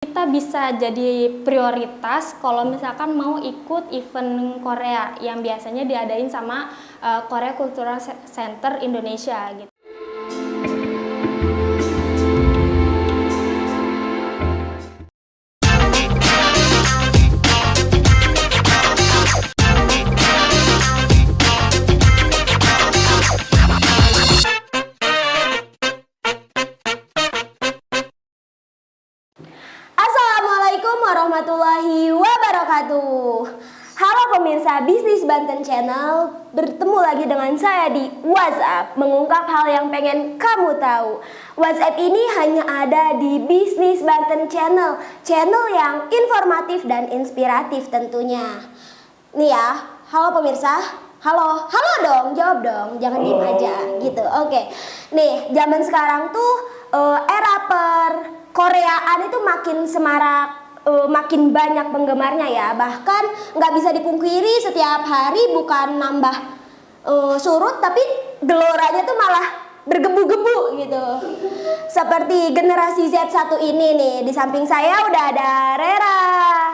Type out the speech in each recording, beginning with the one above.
Kita bisa jadi prioritas kalau misalkan mau ikut event Korea yang biasanya diadain sama Korea Cultural Center Indonesia gitu. Assalamualaikum warahmatullahi wabarakatuh. Halo pemirsa Bisnis Banten Channel, bertemu lagi dengan saya di WhatsApp, mengungkap hal yang pengen kamu tahu. WhatsApp ini hanya ada di Bisnis Banten Channel, channel yang informatif dan inspiratif tentunya. Nih ya, halo pemirsa. Halo, halo dong, jawab dong, jangan diem aja gitu. Oke. Nih, zaman sekarang tuh era Koreaan itu makin semarak, makin banyak penggemarnya ya. Bahkan nggak bisa dipungkiri setiap hari bukan nambah surut, tapi geloranya tuh malah bergebu-gebu gitu. Seperti generasi Z1 ini nih, di samping saya udah ada Rera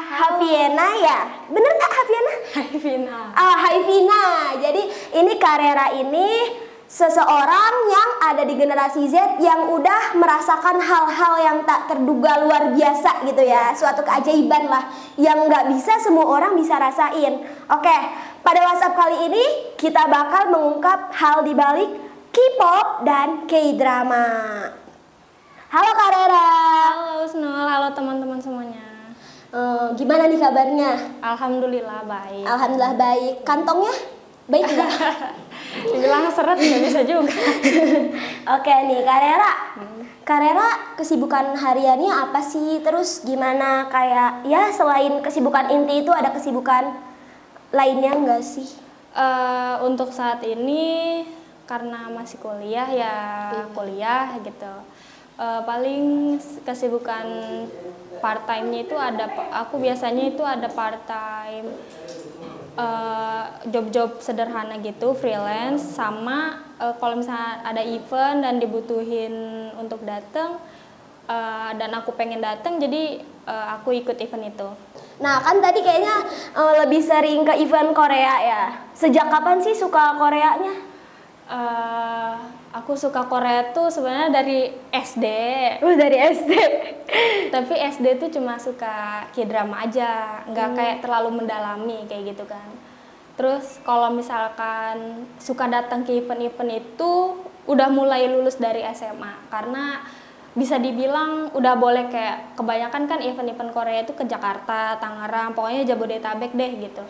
Haviena ya. Bener nggak Haviena? Haivina. Haivina. Jadi ini Kak Rera ini seseorang yang ada di generasi Z yang udah merasakan hal-hal yang tak terduga luar biasa gitu ya. Suatu keajaiban lah yang nggak bisa semua orang bisa rasain. Oke, pada WhatsApp kali ini kita bakal mengungkap hal di balik K-pop dan K-drama. Halo Kak Rera. Halo Snul, halo teman-teman semuanya. Gimana nih kabarnya? Alhamdulillah baik. Alhamdulillah baik. Kantongnya baik nggak? Dibilang seret nggak bisa juga. Oke nih Kak Rera. Kak Rera kesibukan hariannya apa sih? Terus gimana kayak ya selain kesibukan inti itu ada kesibukan lainnya nggak sih? Untuk saat ini karena masih kuliah ya kuliah gitu. Paling kesibukan part time-nya itu ada, aku biasanya itu ada part time job-job sederhana gitu, freelance, sama kalau misalnya ada event dan dibutuhin untuk datang dan aku pengen datang, jadi aku ikut event itu. Nah kan tadi kayaknya lebih sering ke event Korea ya. Sejak kapan sih suka Koreanya? Aku suka Korea tuh sebenarnya dari SD. Dari SD. Tapi SD tuh cuma suka K-drama aja, nggak kayak terlalu mendalami kayak gitu kan. Terus kalau misalkan suka datang ke event-event itu udah mulai lulus dari SMA, karena bisa dibilang udah boleh, kayak kebanyakan kan event-event Korea itu ke Jakarta, Tangerang, pokoknya Jabodetabek deh gitu.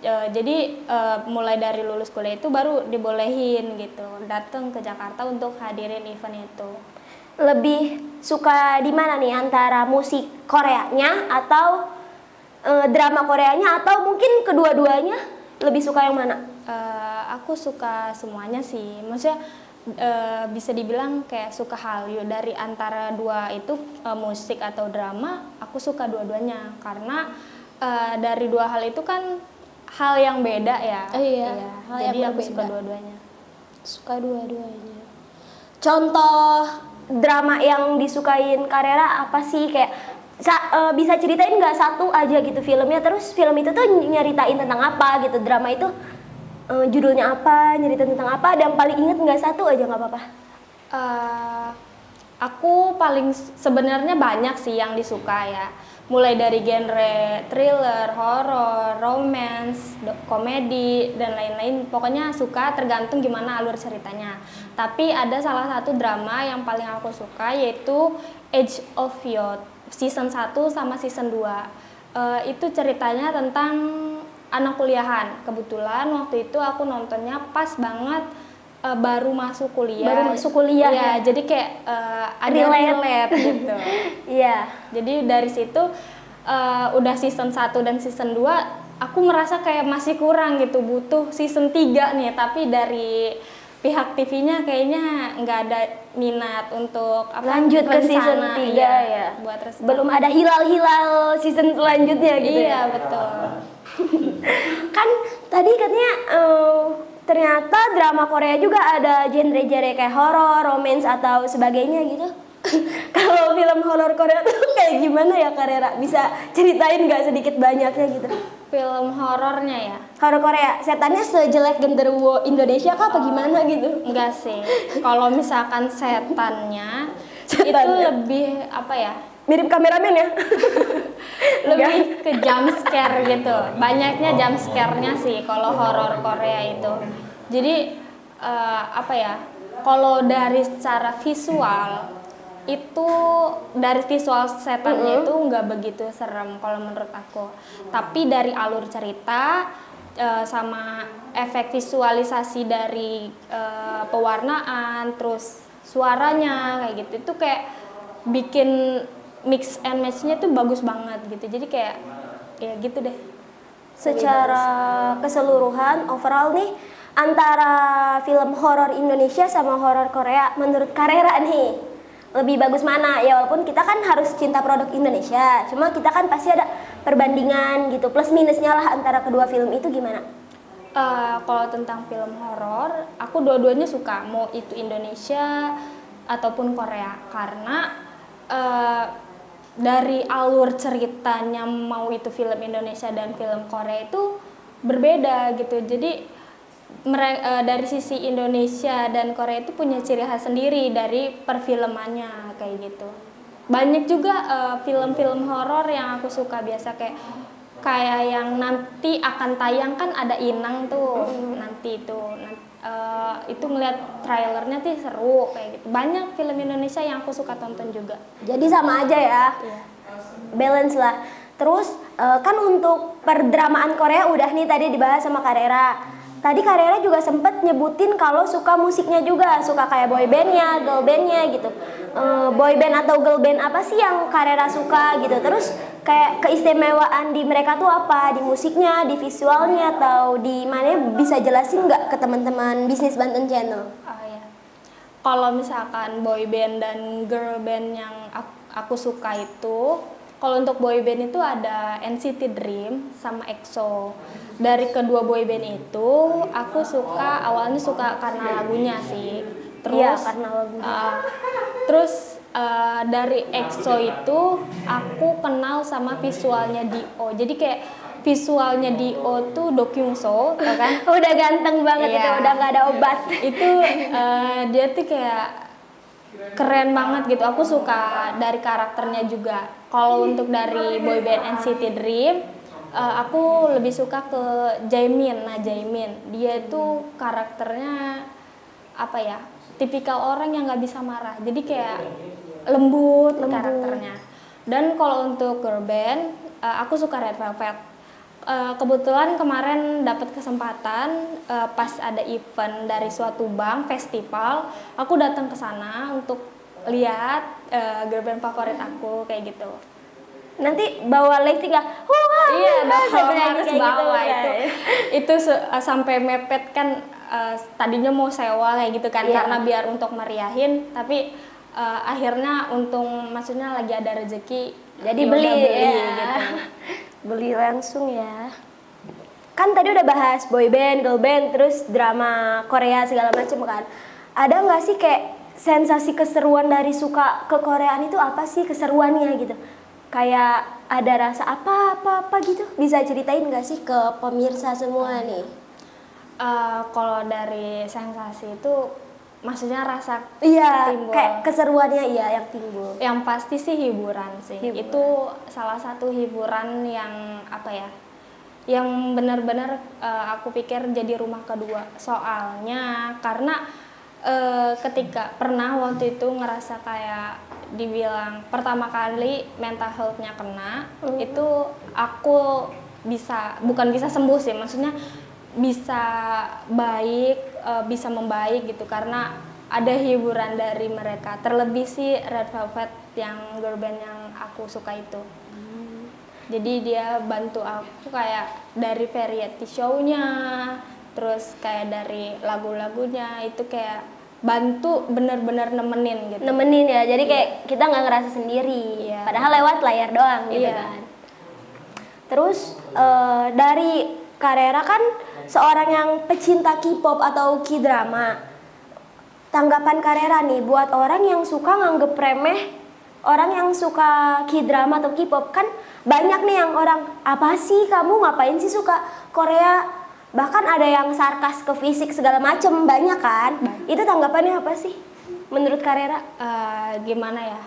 Jadi mulai dari lulus kuliah itu baru dibolehin gitu datang ke Jakarta untuk hadirin event itu. Lebih suka di mana nih, antara musik Koreanya atau drama Koreanya, atau mungkin kedua-duanya? Lebih suka yang mana? Aku suka semuanya sih, maksudnya bisa dibilang kayak suka Hallyu. Dari antara dua itu, musik atau drama, aku suka dua-duanya karena dari dua hal itu kan hal yang beda ya. Iya. Jadi aku suka dua-duanya. Suka dua-duanya. Contoh drama yang disukain Kak Rera apa sih? Kayak bisa ceritain nggak satu aja gitu filmnya, terus film itu tuh nyeritain tentang apa gitu, drama itu judulnya apa, nyeritain tentang apa, dan paling inget nggak satu aja nggak apa-apa. Aku paling sebenarnya banyak sih yang disuka ya, mulai dari genre thriller, horor, romance, komedi dan lain-lain. Pokoknya suka, tergantung gimana alur ceritanya. Tapi ada salah satu drama yang paling aku suka, yaitu Age of Youth season 1 sama season 2. Itu ceritanya tentang anak kuliahan. Kebetulan waktu itu aku nontonnya pas banget baru masuk kuliah. Ya, jadi kayak ada relate gitu. Iya. Jadi dari situ udah season 1 dan season 2 aku merasa kayak masih kurang gitu, butuh season 3 nih, tapi dari pihak TV-nya kayaknya nggak ada minat untuk lanjut ke season 3 ya. Buat resmi. Belum ada hilal-hilal season selanjutnya gitu. Iya, ya. betul. Kan tadi katanya ternyata drama Korea juga ada genre-genre kayak horor, romance atau sebagainya gitu. Kalau film horor Korea tuh kayak gimana ya Karera? Bisa ceritain nggak sedikit banyaknya gitu? Film horornya ya? Horor Korea, setannya sejelek genderuwo Indonesia kah apa gimana gitu? Enggak sih. Kalau misalkan setannya itu Setannya. lebih apa ya? Mirip kameramen ya? Lebih ke jump scare gitu. Banyaknya jump scare-nya sih kalau horor Korea itu. Jadi apa ya? Kalau dari secara visual itu dari visual setannya itu nggak begitu serem kalau menurut aku. Tapi dari alur cerita sama efek visualisasi dari pewarnaan, terus suaranya kayak gitu itu kayak bikin mix and match-nya tuh bagus banget gitu. Jadi kayak ya gitu deh. Secara keseluruhan overall nih antara film horor Indonesia sama horor Korea menurut Karera nih lebih bagus mana? Ya walaupun kita kan harus cinta produk Indonesia, cuma kita kan pasti ada perbandingan gitu plus minusnya lah antara kedua film itu gimana? Kalau tentang film horor, aku dua-duanya suka, mau itu Indonesia ataupun Korea, karena dari alur ceritanya mau itu film Indonesia dan film Korea itu berbeda gitu. Jadi dari sisi Indonesia dan Korea itu punya ciri khas sendiri dari perfilmannya kayak gitu. Banyak juga film-film horor yang aku suka biasa kayak yang nanti akan tayang kan ada Inang tuh nanti itu ngeliat trailernya tuh seru kayak gitu. Banyak film Indonesia yang aku suka tonton juga. Jadi sama aja ya. Iya. Balance lah. Terus kan untuk perdramaan Korea udah nih tadi dibahas sama Karera. Tadi Karera juga sempet nyebutin kalau suka musiknya juga, suka kayak boy bandnya, girl bandnya gitu. Boy band atau girl band apa sih yang Karera suka gitu? Terus kayak keistimewaan di mereka tuh apa? Di musiknya, di visualnya, atau di mana? Bisa jelasin nggak ke teman-teman bisnis Banten Channel? Ya. Kalau misalkan boy band dan girl band yang aku suka itu, kalau untuk boy band itu ada NCT Dream sama EXO. Dari kedua boy band itu, aku awalnya suka karena lagunya sih. Terus, Iya, karena lagunya. Terus dari EXO itu, aku kenal sama visualnya Dio. Jadi kayak visualnya Dio tuh Do Kyung So, tau kan? Udah ganteng banget Iya. itu, udah nggak ada obat. Itu dia tuh kayak keren banget gitu. Aku suka dari karakternya juga. Kalau untuk dari boyband NCT Dream, aku lebih suka ke Jaemin. Nah, Jaemin dia itu karakternya apa ya? Tipikal orang yang nggak bisa marah. Jadi kayak lembut karakternya. Dan kalau untuk girl band, aku suka Red Velvet. Kebetulan kemarin dapat kesempatan pas ada event dari suatu bank festival, aku datang ke sana untuk lihat girl band favorit aku kayak gitu. Nanti bawa lipstick nggak? Iya, dong sampai harus kayak gitu, bawa kan? itu sampai mepet kan tadinya mau sewa kayak gitu kan Iya. karena biar untuk meriahin, tapi akhirnya maksudnya lagi ada rezeki Jadi ya beli, udah beli ya. gitu. Beli langsung ya. Kan tadi udah bahas boy band, girl band, terus drama Korea segala macam kan. Ada nggak sih kayak sensasi keseruan dari suka ke Koreaan itu apa sih keseruannya gitu? Kayak ada rasa apa gitu? Bisa ceritain nggak sih ke pemirsa semua nih? Kalau dari sensasi itu maksudnya rasa Iya, timbul. kayak keseruannya iya yang timbul. Yang pasti sih hiburan sih. Hiburan. Itu salah satu hiburan yang apa ya? Yang benar-benar aku pikir jadi rumah kedua. Soalnya karena ketika pernah waktu itu ngerasa kayak dibilang pertama kali mental health-nya kena, itu aku bukan bisa sembuh sih, maksudnya bisa baik, bisa membaik gitu karena ada hiburan dari mereka. Terlebih sih Red Velvet yang girl band yang aku suka itu. Jadi dia bantu aku kayak dari variety show-nya, terus kayak dari lagu-lagunya itu kayak bantu bener-bener nemenin gitu. Nemenin ya, jadi kayak kita nggak ngerasa sendiri. Iya. Padahal lewat layar doang gitu Iya. kan. Terus dari Karera kan seorang yang pecinta K-pop atau K-drama. tanggapan Karera nih buat orang yang suka nganggep remeh, orang yang suka K-drama atau K-pop. Kan banyak nih yang orang, apa sih kamu ngapain sih suka Korea? Bahkan ada yang sarkas ke fisik segala macem, banyak kan? Itu tanggapannya apa sih menurut Karera? Gimana ya?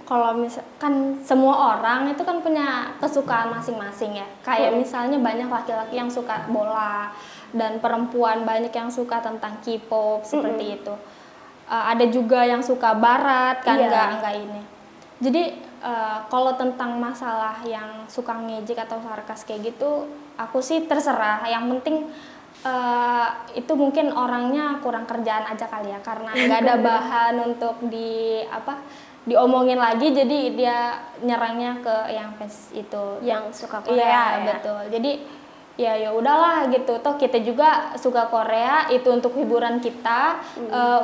Kalau misalkan semua orang itu kan punya kesukaan masing-masing ya. Kayak misalnya banyak laki-laki yang suka bola dan perempuan banyak yang suka tentang K-pop seperti itu. Ada juga yang suka barat kan, enggak ini. Jadi kalau tentang masalah yang suka ngejek atau sarkas kayak gitu, aku sih terserah. Yang penting itu mungkin orangnya kurang kerjaan aja kali ya, karena nggak ada bahan untuk diomongin lagi, jadi dia nyerangnya ke yang fans itu yang suka Korea. Iya, ya? betul. Jadi ya udahlah gitu, toh kita juga suka Korea, itu untuk hiburan kita,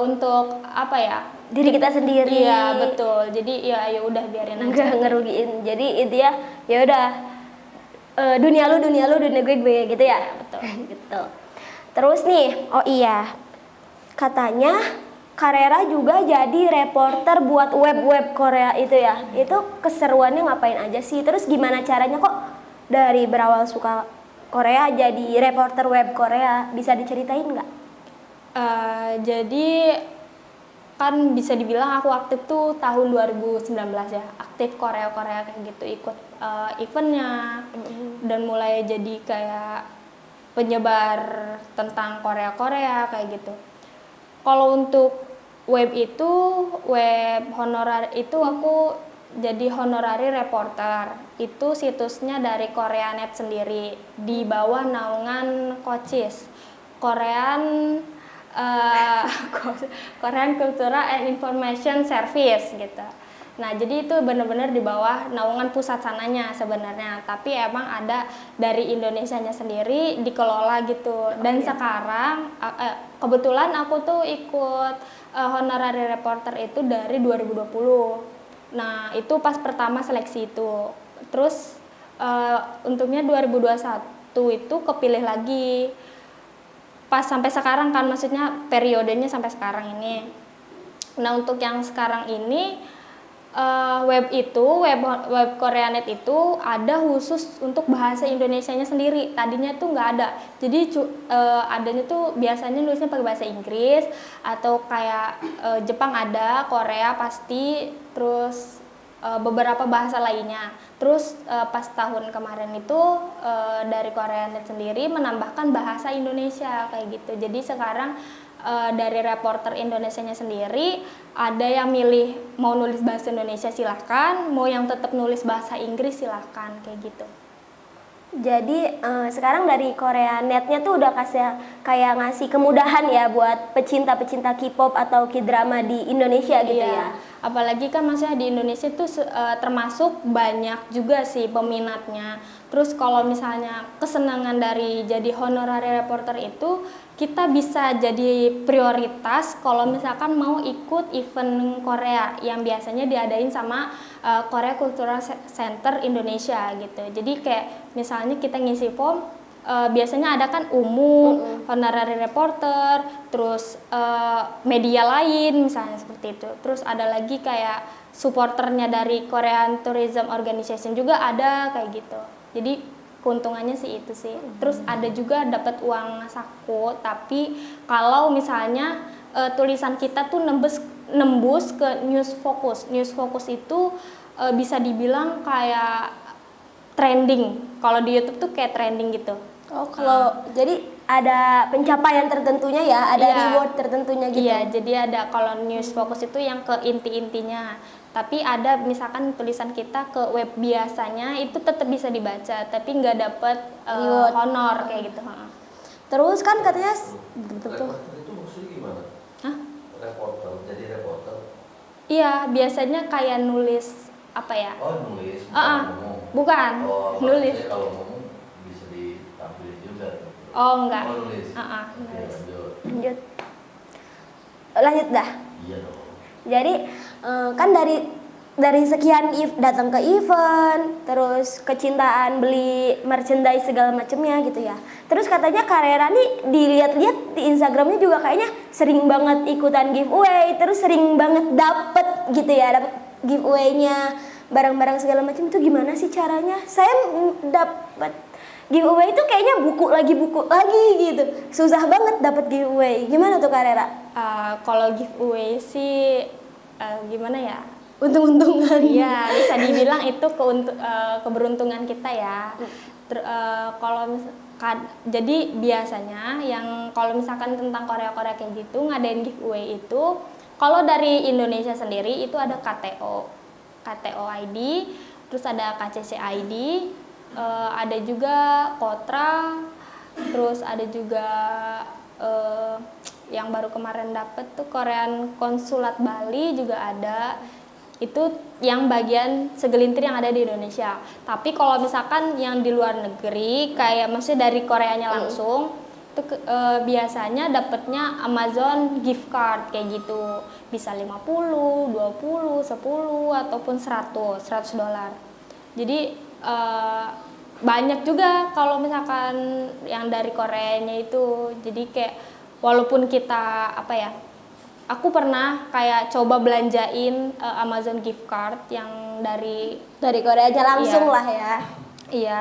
untuk apa ya, diri kita sendiri. Iya, betul. Jadi ya udah biarin aja. Nggak ngerugiin. Jadi intinya ya udah, dunia lu dunia gue gitu ya. Betul. Gitu. Terus nih, oh iya, katanya Karera juga jadi reporter buat web-web Korea itu ya. Itu keseruannya ngapain aja sih? Terus gimana caranya kok dari berawal suka Korea jadi reporter web Korea? Bisa diceritain nggak? Jadi kan bisa dibilang aku aktif tuh tahun 2019 ya, aktif Korea kayak gitu, ikut eventnya, dan mulai jadi kayak penyebar tentang Korea kayak gitu. Kalau untuk web honorer itu aku jadi honorary reporter. Itu situsnya dari Koreanet sendiri, di bawah naungan KOCIS, Korean Cultural and Information Service gitu. Nah, jadi itu benar-benar di bawah naungan pusat sananya sebenarnya, tapi emang ada dari Indonesianya sendiri dikelola gitu. Dan sekarang kebetulan aku tuh ikut honorary reporter itu dari 2020. Nah, itu pas pertama seleksi itu. Terus untungnya 2021 itu kepilih lagi. Pas sampai sekarang kan, maksudnya periodenya sampai sekarang ini. Nah, untuk yang sekarang ini web Koreanet itu ada khusus untuk bahasa Indonesianya sendiri. Tadinya tuh nggak ada. Jadi adanya tuh biasanya nulisnya pakai bahasa Inggris atau kayak Jepang ada, Korea pasti, terus beberapa bahasa lainnya. Terus pas tahun kemarin itu dari Koreanet sendiri menambahkan bahasa Indonesia kayak gitu. Jadi sekarang dari reporter Indonesianya sendiri ada yang milih mau nulis bahasa Indonesia silahkan, mau yang tetap nulis bahasa Inggris silahkan kayak gitu. Jadi sekarang dari Koreanetnya tuh udah kayak ngasih kemudahan ya buat pecinta-pecinta K-pop atau K-drama di Indonesia gitu ya. Apalagi kan maksudnya di Indonesia tuh termasuk banyak juga sih peminatnya. Terus kalau misalnya kesenangan dari jadi honorary reporter itu, kita bisa jadi prioritas kalau misalkan mau ikut event Korea yang biasanya diadain sama Korea Cultural Center Indonesia gitu. Jadi kayak misalnya kita ngisi form, biasanya ada kan honorary reporter, terus media lain misalnya seperti itu. Terus ada lagi kayak supporternya dari Korean Tourism Organization juga ada kayak gitu. Jadi keuntungannya sih itu sih. Terus ada juga dapat uang saku, tapi kalau misalnya tulisan kita tuh nembus ke News Focus. News Focus itu bisa dibilang kayak trending. Kalau di YouTube tuh kayak trending gitu. Oh, kalau jadi ada pencapaian tertentunya ya, ada reward tertentunya gitu. Iya, jadi ada kalau News Focus itu yang ke inti-intinya. Tapi ada misalkan tulisan kita ke web biasanya itu tetap bisa dibaca, tapi nggak dapet honor kayak gitu. Terus kan katanya Reporter itu maksudnya gimana? Hah? Reporter, jadi reporter. Iya, biasanya kayak nulis apa ya? Oh, nulis, ngomong. Bukan, nulis. Kalau ngomong bisa ditampilin juga. Oh, enggak. Oh, nulis. Nulis. Lanjut dah. Iya dong. Jadi kan dari dari sekian datang ke event, terus kecintaan beli merchandise segala macemnya gitu ya. Terus katanya Carrera nih dilihat-lihat di Instagramnya juga kayaknya sering banget ikutan giveaway, terus sering banget dapet gitu ya, dapet giveaway-nya barang-barang segala macam. Itu gimana sih caranya? Saya dapet giveaway itu kayaknya buku lagi gitu. Susah banget dapet giveaway. Gimana tuh Carrera? Kalau giveaway sih gimana ya? Untung-untungan. Iya, bisa dibilang itu keberuntungan kita ya. Jadi biasanya yang kalau misalkan tentang Korea-Korea kayak gitu ngadain giveaway itu, kalau dari Indonesia sendiri itu ada KTO ID, terus ada KCC ID, ada juga Kotra, terus ada juga yang baru kemarin dapet tuh Korean Konsulat Bali juga ada. Itu yang bagian segelintir yang ada di Indonesia. Tapi kalau misalkan yang di luar negeri, kayak maksudnya dari Koreanya langsung, itu biasanya dapetnya Amazon gift card kayak gitu. Bisa 50, 20, 10 ataupun 100 dolar. Jadi banyak juga kalau misalkan yang dari Koreanya itu. Jadi kayak walaupun kita aku pernah kayak coba belanjain Amazon gift card yang dari Korea aja langsung iya, lah ya. Iya,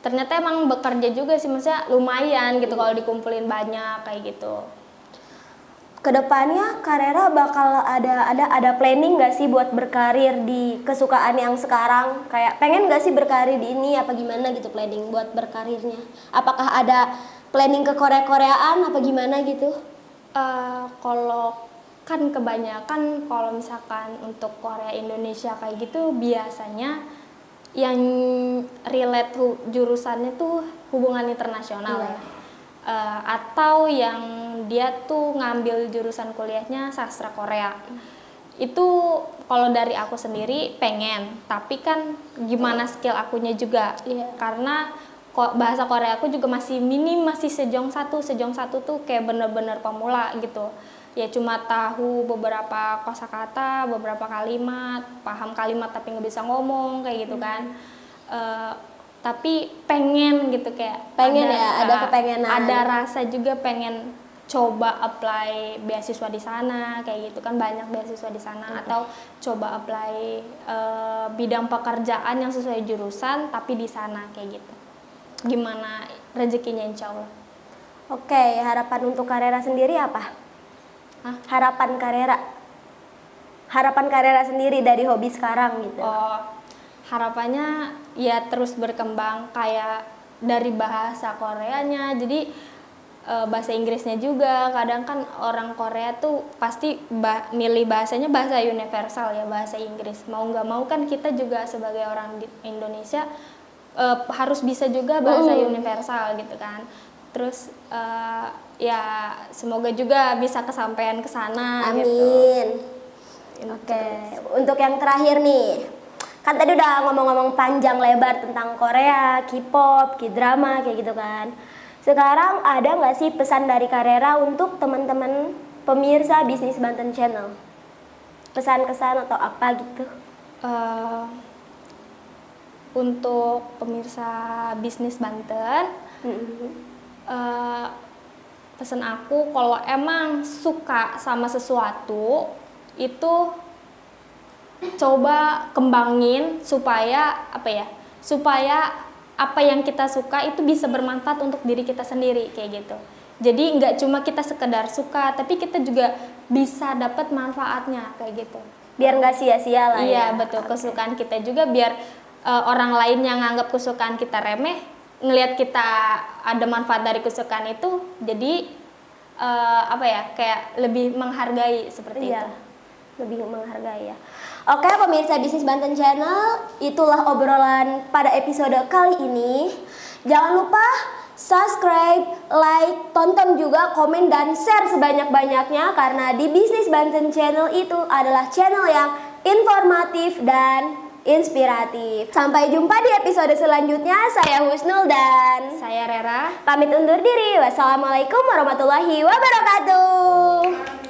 ternyata emang bekerja juga sih, maksudnya lumayan gitu kalau dikumpulin banyak kayak gitu. Kedepannya Carrera bakal ada planning nggak sih buat berkarir di kesukaan yang sekarang? Kayak pengen nggak sih berkarir di ini apa gimana gitu planning buat berkarirnya? Apakah ada planning ke Korea-Koreaan apa gimana gitu? Kalau kan kebanyakan kalau misalkan untuk Korea Indonesia kayak gitu biasanya yang relate jurusannya tuh hubungan internasional ya. Atau yang dia tuh ngambil jurusan kuliahnya sastra Korea. Itu kalau dari aku sendiri pengen, tapi kan gimana skill akunya juga. Karena bahasa Korea aku juga masih minim, masih sejong satu tuh kayak bener-bener pemula gitu. Ya cuma tahu beberapa kosakata, beberapa kalimat, paham kalimat tapi nggak bisa ngomong kayak gitu kan. Tapi pengen gitu, kayak ada kepengenan, ada rasa juga pengen coba apply beasiswa di sana kayak gitu kan, banyak beasiswa di sana. Atau coba apply bidang pekerjaan yang sesuai jurusan tapi di sana kayak gitu. Gimana rezekinya insya Allah. Oke, harapan untuk Carrera sendiri apa? Harapan Carrera sendiri dari hobi sekarang gitu. Harapannya ya terus berkembang kayak dari bahasa Koreanya, jadi bahasa Inggrisnya juga. Kadang kan orang Korea tuh pasti milih bahasanya bahasa universal ya, bahasa Inggris. Mau nggak mau kan kita juga sebagai orang di Indonesia harus bisa juga bahasa universal gitu kan. Terus ya semoga juga bisa kesampaian ke sana. Amin. Gitu. Oke, untuk yang terakhir nih, kan tadi udah ngomong-ngomong panjang lebar tentang Korea, K-pop, K-drama kayak gitu kan. Sekarang ada nggak sih pesan dari Carrera untuk teman-teman pemirsa Bisnis Banten Channel? Pesan-kesan atau apa gitu? Untuk pemirsa Bisnis Banten, pesan aku kalau emang suka sama sesuatu itu coba kembangin supaya apa yang kita suka itu bisa bermanfaat untuk diri kita sendiri kayak gitu. Jadi nggak cuma kita sekedar suka, tapi kita juga bisa dapat manfaatnya kayak gitu. Biar nggak sia-sia lah ya. Iya betul, kesukaan kita juga biar orang lain yang nganggap kesukaan kita remeh, ngelihat kita ada manfaat dari kesukaan itu, jadi kayak lebih menghargai seperti itu. Lebih menghargai ya. Oke pemirsa Bisnis Banten Channel, itulah obrolan pada episode kali ini. Jangan lupa subscribe, like, tonton juga, komen, dan share sebanyak-banyaknya. Karena di Bisnis Banten Channel itu adalah channel yang informatif dan inspiratif. Sampai jumpa di episode selanjutnya. Saya Husnul dan Saya Rera. pamit undur diri. Wassalamualaikum warahmatullahi wabarakatuh.